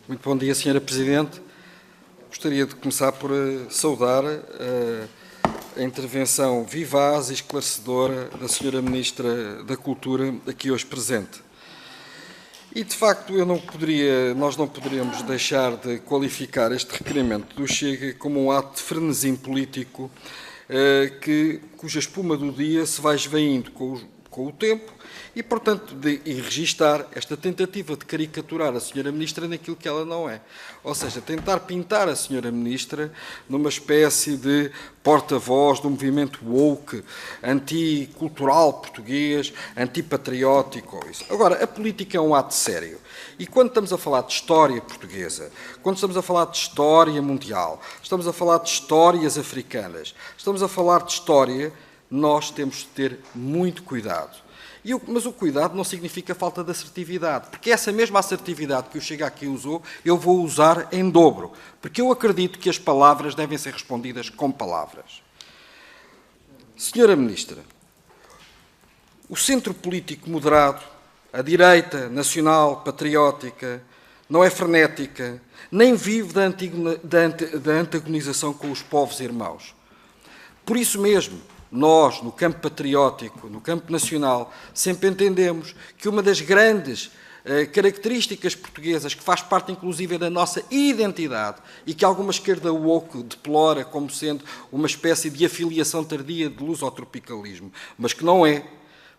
Muito bom dia, Sra. Presidente. Gostaria de começar por saudar a intervenção vivaz e esclarecedora da Sra. Ministra da Cultura, aqui hoje presente. E, de facto, nós não poderíamos deixar de qualificar este requerimento do Chega como um ato de frenesim político cuja espuma do dia se vai esvaindo com o tempo e, portanto, registar esta tentativa de caricaturar a Sra. Ministra naquilo que ela não é. Ou seja, tentar pintar a Sra. Ministra numa espécie de porta-voz do movimento woke, anticultural português, antipatriótico. Agora, a política é um ato sério. E quando estamos a falar de história portuguesa, quando estamos a falar de história mundial, estamos a falar de histórias africanas, estamos a falar de história, nós temos de ter muito cuidado. Mas o cuidado não significa falta de assertividade, porque essa mesma assertividade que o Chega aqui usou, eu vou usar em dobro, porque eu acredito que as palavras devem ser respondidas com palavras. Senhora Ministra, o centro político moderado, a direita nacional, patriótica, não é frenética, nem vive da antagonização com os povos irmãos. Por isso mesmo, nós, no campo patriótico, no campo nacional, sempre entendemos que uma das grandes características portuguesas, que faz parte inclusive da nossa identidade e que alguma esquerda woke deplora como sendo uma espécie de afiliação tardia de lusotropicalismo, mas que não é,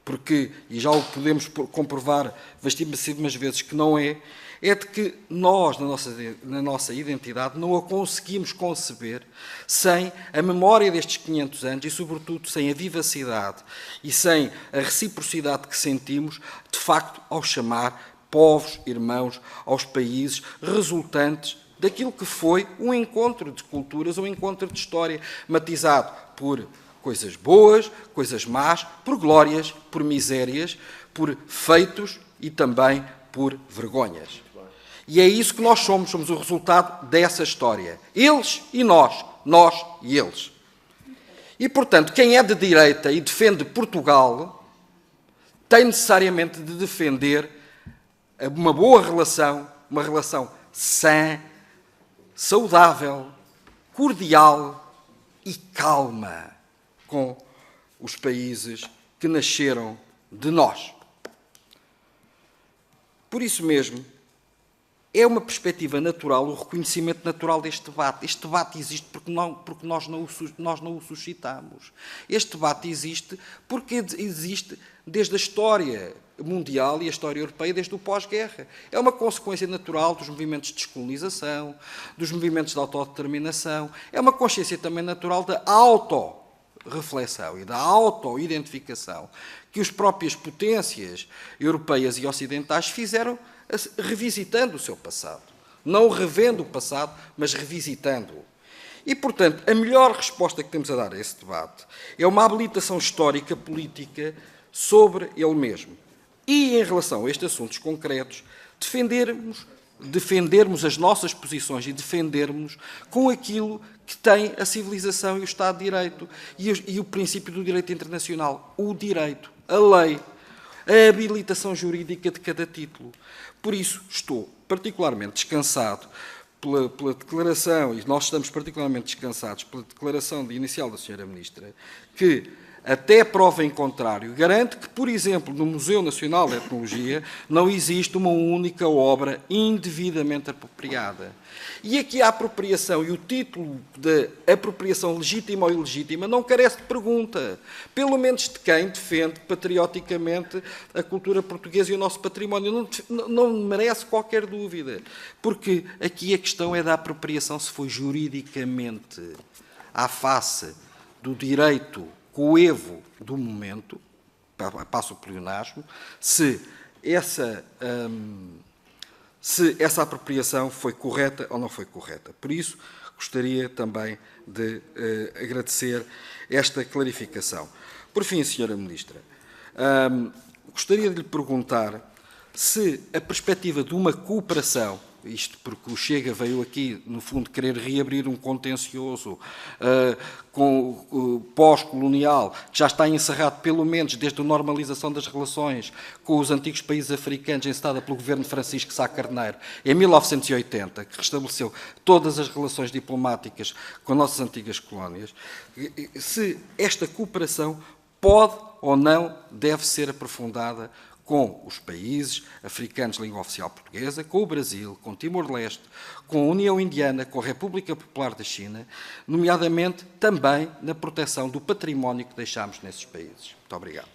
porque, e já o podemos comprovar vastíssimas vezes que não é, é de que nós, na nossa identidade, não a conseguimos conceber sem a memória destes 500 anos e, sobretudo, sem a vivacidade e sem a reciprocidade que sentimos, de facto, ao chamar povos, irmãos, aos países resultantes daquilo que foi um encontro de culturas, um encontro de história, matizado por coisas boas, coisas más, por glórias, por misérias, por feitos e também por vergonhas. E é isso que nós somos o resultado dessa história. Eles e nós e eles. E, portanto, quem é de direita e defende Portugal tem necessariamente de defender uma boa relação, uma relação sã, saudável, cordial e calma com os países que nasceram de nós. Por isso mesmo, é uma perspectiva natural, o reconhecimento natural deste debate. Este debate existe porque nós não o suscitamos. Este debate existe porque existe desde a história mundial e a história europeia, desde o pós-guerra. É uma consequência natural dos movimentos de descolonização, dos movimentos de autodeterminação. É uma consciência também natural da autorreflexão e da auto-identificação que as próprias potências europeias e ocidentais fizeram revisitando o seu passado. Não revendo o passado, mas revisitando-o. E, portanto, a melhor resposta que temos a dar a esse debate é uma habilitação histórica, política, sobre ele mesmo. E, em relação a estes assuntos concretos, defendermos as nossas posições e defendermos com aquilo que tem a civilização e o Estado de Direito e o princípio do direito internacional, o direito, a lei, a habilitação jurídica de cada título. Por isso, estou particularmente descansado pela declaração, e nós estamos particularmente descansados pela declaração inicial da Sra. Ministra, que, até prova em contrário, garante que, por exemplo, no Museu Nacional de Etnologia não existe uma única obra indevidamente apropriada. E aqui a apropriação e o título de apropriação legítima ou ilegítima não carece de pergunta, pelo menos de quem defende patrioticamente a cultura portuguesa e o nosso património. Não merece qualquer dúvida, porque aqui a questão é da apropriação se foi juridicamente à face do direito coevo do momento, passo o pleonasmo, se essa apropriação foi correta ou não foi correta. Por isso, gostaria também de agradecer esta clarificação. Por fim, Sra. Ministra, gostaria de lhe perguntar se a perspectiva de uma cooperação isto porque o Chega veio aqui, no fundo, querer reabrir um contencioso pós-colonial, que já está encerrado, pelo menos, desde a normalização das relações com os antigos países africanos, encetada pelo governo de Francisco Sá Carneiro, em 1980, que restabeleceu todas as relações diplomáticas com as nossas antigas colónias, se esta cooperação pode ou não deve ser aprofundada com os países africanos de língua oficial portuguesa, com o Brasil, com Timor-Leste, com a União Indiana, com a República Popular da China, nomeadamente também na proteção do património que deixámos nesses países. Muito obrigado.